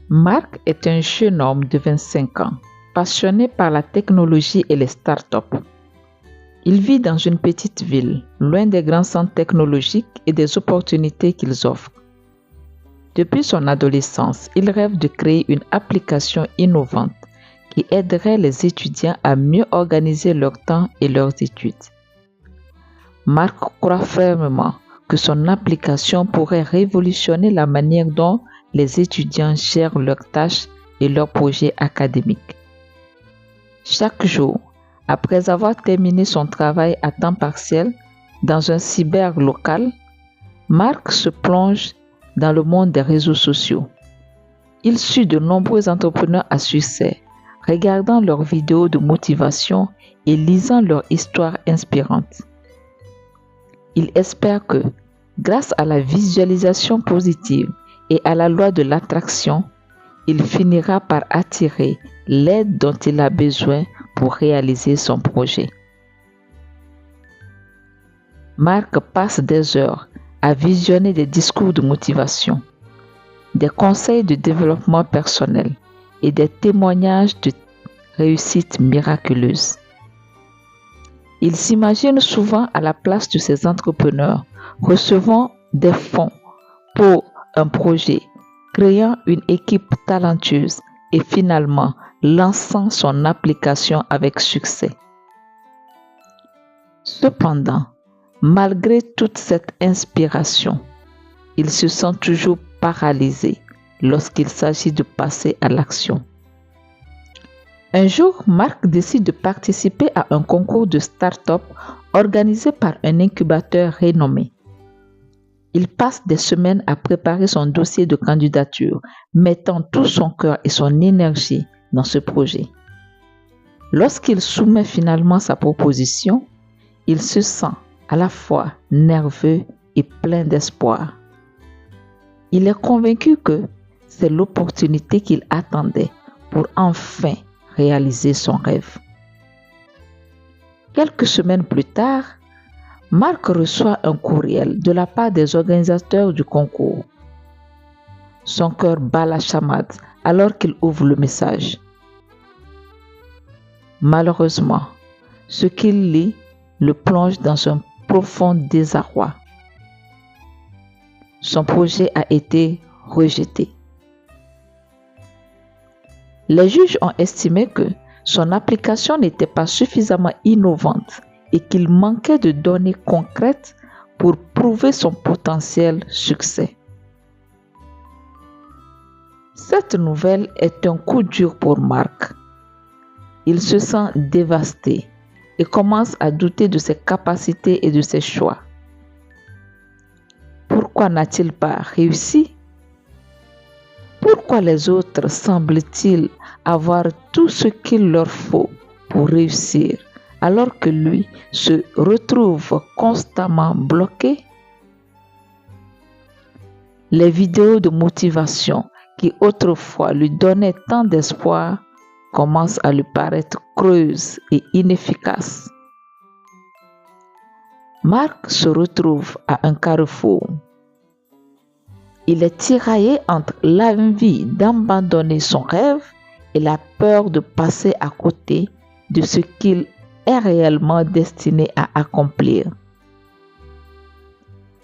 Marc est un jeune homme de 25 ans, passionné par la technologie et les startups. Il vit dans une petite ville, loin des grands centres technologiques et des opportunités qu'ils offrent. Depuis son adolescence, il rêve de créer une application innovante qui aiderait les étudiants à mieux organiser leur temps et leurs études. Marc croit fermement que son application pourrait révolutionner la manière dont les étudiants gèrent leurs tâches et leurs projets académiques. Chaque jour, après avoir terminé son travail à temps partiel dans un cyber local, Marc se plonge dans le monde des réseaux sociaux. Il suit de nombreux entrepreneurs à succès, regardant leurs vidéos de motivation et lisant leurs histoires inspirantes. Il espère que, grâce à la visualisation positive et à la loi de l'attraction, il finira par attirer l'aide dont il a besoin pour réaliser son projet. Marc passe des heures à visionner des discours de motivation, des conseils de développement personnel et des témoignages de réussite miraculeuse. Il s'imagine souvent à la place de ces entrepreneurs, recevant des fonds pour un projet, créant une équipe talentueuse et finalement lançant son application avec succès. Cependant, malgré toute cette inspiration, il se sent toujours paralysé lorsqu'il s'agit de passer à l'action. Un jour, Marc décide de participer à un concours de start-up organisé par un incubateur renommé. Il passe des semaines à préparer son dossier de candidature, mettant tout son cœur et son énergie dans ce projet. Lorsqu'il soumet finalement sa proposition, il se sent à la fois nerveux et plein d'espoir. Il est convaincu que c'est l'opportunité qu'il attendait pour enfin réaliser son rêve. Quelques semaines plus tard, Marc reçoit un courriel de la part des organisateurs du concours. Son cœur bat la chamade alors qu'il ouvre le message. Malheureusement, ce qu'il lit le plonge dans un profond désarroi. Son projet a été rejeté. Les juges ont estimé que son application n'était pas suffisamment innovante et qu'il manquait de données concrètes pour prouver son potentiel succès. Cette nouvelle est un coup dur pour Marc. Il se sent dévasté et commence à douter de ses capacités et de ses choix. Pourquoi n'a-t-il pas réussi? Pourquoi les autres semblent-ils avoir tout ce qu'il leur faut pour réussir, alors que lui se retrouve constamment bloqué? Les vidéos de motivation qui autrefois lui donnaient tant d'espoir commencent à lui paraître creuses et inefficaces. Marc se retrouve à un carrefour. Il est tiraillé entre l'envie d'abandonner son rêve et la peur de passer à côté de ce qu'il est réellement destiné à accomplir.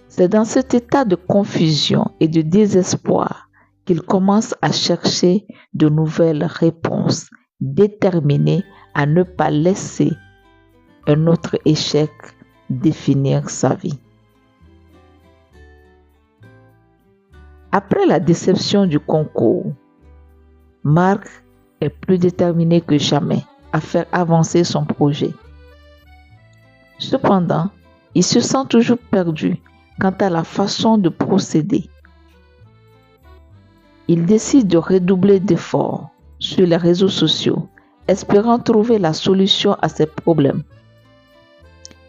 C'est dans cet état de confusion et de désespoir qu'il commence à chercher de nouvelles réponses, déterminé à ne pas laisser un autre échec définir sa vie. Après la déception du concours, Marc est plus déterminé que jamais à faire avancer son projet. Cependant, il se sent toujours perdu quant à la façon de procéder. Il décide de redoubler d'efforts sur les réseaux sociaux, espérant trouver la solution à ses problèmes.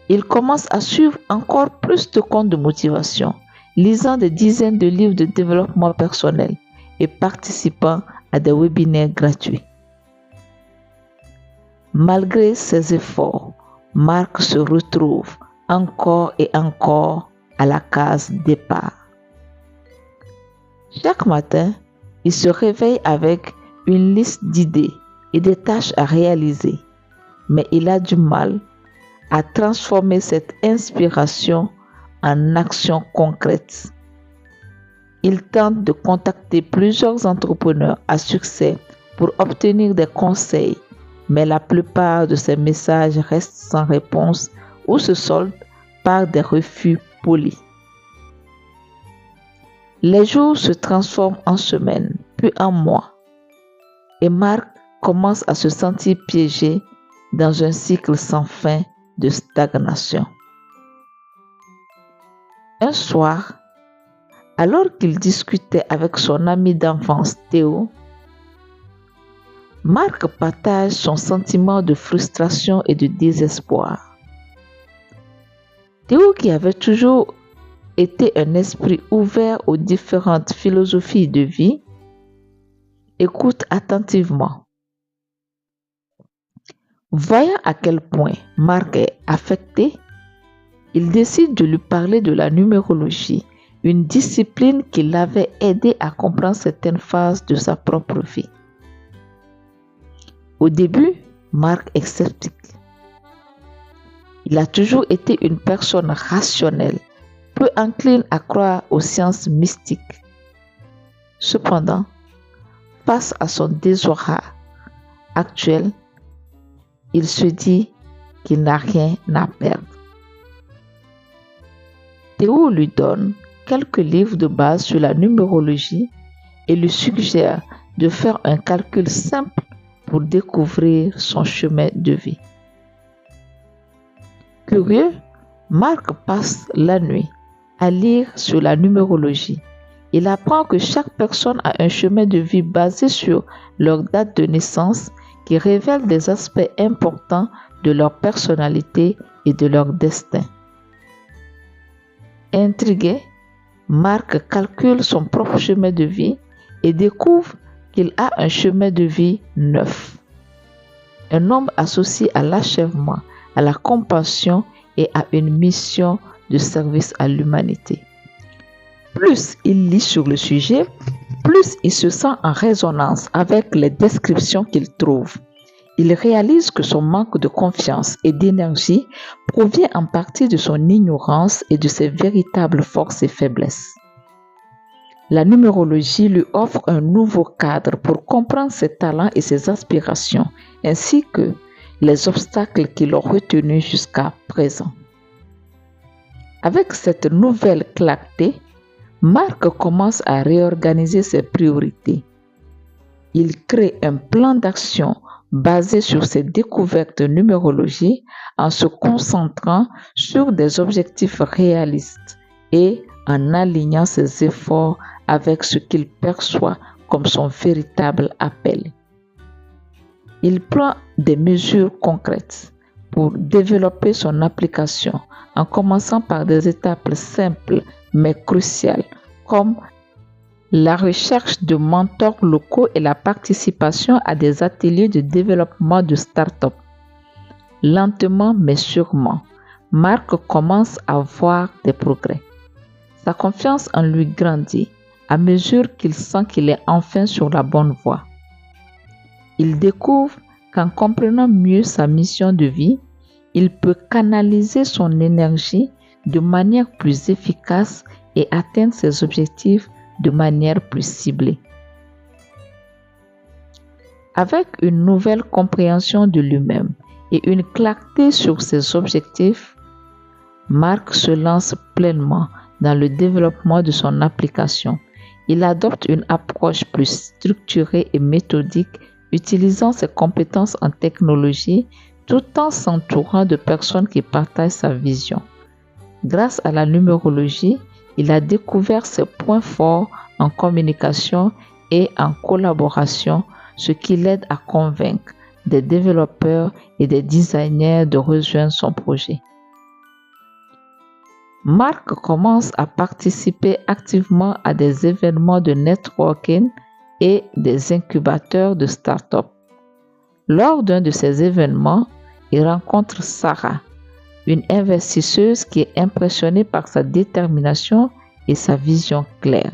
Il commence à suivre encore plus de comptes de motivation, lisant des dizaines de livres de développement personnel et participant à des webinaires gratuits. Malgré ses efforts, Marc se retrouve encore et encore à la case départ. Chaque matin, Il se réveille avec une liste d'idées et des tâches à réaliser, mais il a du mal à transformer cette inspiration en action concrète. Il tente de contacter plusieurs entrepreneurs à succès pour obtenir des conseils, mais la plupart de ces messages restent sans réponse ou se soldent par des refus polis. Les jours se transforment en semaines, puis en mois, et Marc commence à se sentir piégé dans un cycle sans fin de stagnation. Un soir, alors qu'il discutait avec son ami d'enfance Théo, Marc partage son sentiment de frustration et de désespoir. Théo, qui avait toujours été un esprit ouvert aux différentes philosophies de vie, écoute attentivement. Voyant à quel point Marc est affecté, il décide de lui parler de la numérologie, une discipline qui l'avait aidé à comprendre certaines phases de sa propre vie. Au début, Marc est sceptique. Il a toujours été une personne rationnelle, peu incline à croire aux sciences mystiques. Cependant, face à son désarroi actuel, il se dit qu'il n'a rien à perdre. Théo lui donne quelques livres de base sur la numérologie et lui suggère de faire un calcul simple pour découvrir son chemin de vie. Curieux, Marc passe la nuit à lire sur la numérologie. Il apprend que chaque personne a un chemin de vie basé sur leur date de naissance qui révèle des aspects importants de leur personnalité et de leur destin. Intrigué, Marc calcule son propre chemin de vie et découvre qu'il a un chemin de vie 9. Un nombre associé à l'achèvement, à la compassion et à une mission de service à l'humanité. Plus il lit sur le sujet, plus il se sent en résonance avec les descriptions qu'il trouve. Il réalise que son manque de confiance et d'énergie provient en partie de son ignorance et de ses véritables forces et faiblesses. La numérologie lui offre un nouveau cadre pour comprendre ses talents et ses aspirations, ainsi que les obstacles qui l'ont retenu jusqu'à présent. Avec cette nouvelle clarté, Marc commence à réorganiser ses priorités. Il crée un plan d'action basé sur ses découvertes de numérologie en se concentrant sur des objectifs réalistes et en alignant ses efforts avec ce qu'il perçoit comme son véritable appel. Il prend des mesures concrètes pour développer son application en commençant par des étapes simples mais cruciales comme la recherche de mentors locaux et la participation à des ateliers de développement de start-up. Lentement mais sûrement, Marc commence à voir des progrès. Sa confiance en lui grandit à mesure qu'il sent qu'il est enfin sur la bonne voie. Il découvre qu'en comprenant mieux sa mission de vie, il peut canaliser son énergie de manière plus efficace et atteindre ses objectifs de manière plus ciblée. Avec une nouvelle compréhension de lui-même et une clarté sur ses objectifs, Marc se lance pleinement dans le développement de son application. Il adopte une approche plus structurée et méthodique, utilisant ses compétences en technologie tout en s'entourant de personnes qui partagent sa vision. Grâce à la numérologie, il a découvert ses points forts en communication et en collaboration, ce qui l'aide à convaincre des développeurs et des designers de rejoindre son projet. Marc commence à participer activement à des événements de networking et des incubateurs de start-up. Lors d'un de ces événements, il rencontre Sarah, une investisseuse qui est impressionnée par sa détermination et sa vision claire.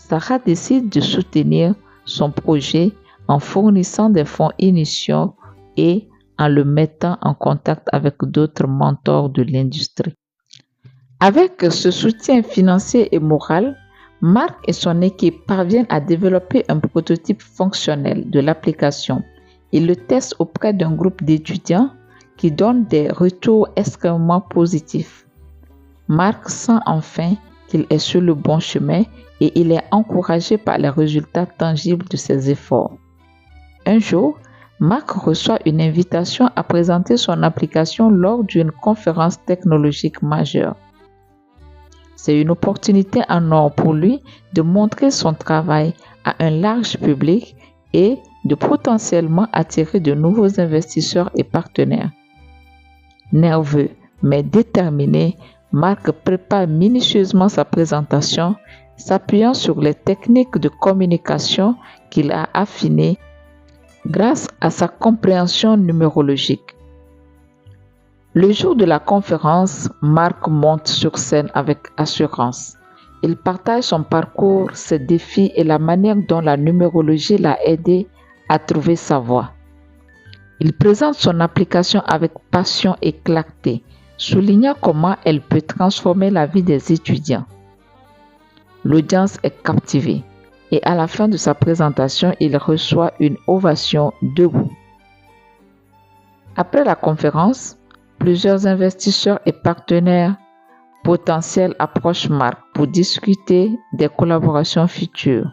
Sarah décide de soutenir son projet en fournissant des fonds initiaux et en le mettant en contact avec d'autres mentors de l'industrie. Avec ce soutien financier et moral, Marc et son équipe parviennent à développer un prototype fonctionnel de l'application. Ils le testent auprès d'un groupe d'étudiants qui donne des retours extrêmement positifs. Marc sent enfin qu'il est sur le bon chemin et il est encouragé par les résultats tangibles de ses efforts. Un jour, Marc reçoit une invitation à présenter son application lors d'une conférence technologique majeure. C'est une opportunité en or pour lui de montrer son travail à un large public et de potentiellement attirer de nouveaux investisseurs et partenaires. Nerveux mais déterminé, Marc prépare minutieusement sa présentation, s'appuyant sur les techniques de communication qu'il a affinées grâce à sa compréhension numérologique. Le jour de la conférence, Marc monte sur scène avec assurance. Il partage son parcours, ses défis et la manière dont la numérologie l'a aidé à trouver sa voie. Il présente son application avec passion et clarté, soulignant comment elle peut transformer la vie des étudiants. L'audience est captivée et à la fin de sa présentation, il reçoit une ovation debout. Après la conférence, plusieurs investisseurs et partenaires potentiels approchent Marc pour discuter des collaborations futures.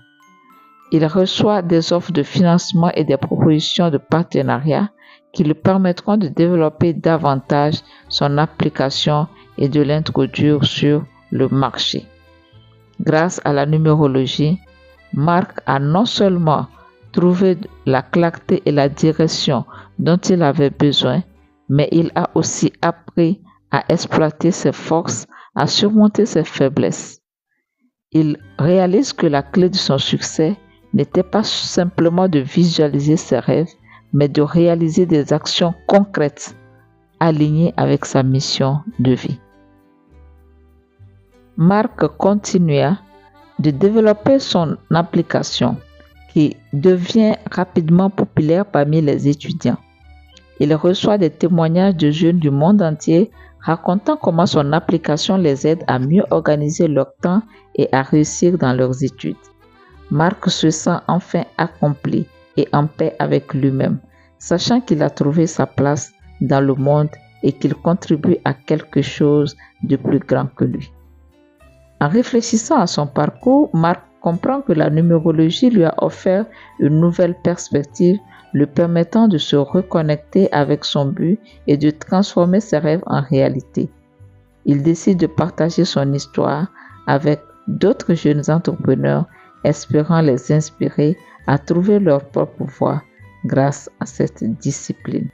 Il reçoit des offres de financement et des propositions de partenariat qui lui permettront de développer davantage son application et de l'introduire sur le marché. Grâce à la numérologie, Marc a non seulement trouvé la clarté et la direction dont il avait besoin, mais il a aussi appris à exploiter ses forces, à surmonter ses faiblesses. Il réalise que la clé de son succès n'était pas simplement de visualiser ses rêves, mais de réaliser des actions concrètes alignées avec sa mission de vie. Marc continua de développer son application qui devient rapidement populaire parmi les étudiants. Il reçoit des témoignages de jeunes du monde entier racontant comment son application les aide à mieux organiser leur temps et à réussir dans leurs études. Marc se sent enfin accompli et en paix avec lui-même, sachant qu'il a trouvé sa place dans le monde et qu'il contribue à quelque chose de plus grand que lui. En réfléchissant à son parcours, Marc comprend que la numérologie lui a offert une nouvelle perspective, lui permettant de se reconnecter avec son but et de transformer ses rêves en réalité. Il décide de partager son histoire avec d'autres jeunes entrepreneurs, espérant les inspirer à trouver leur propre voie grâce à cette discipline.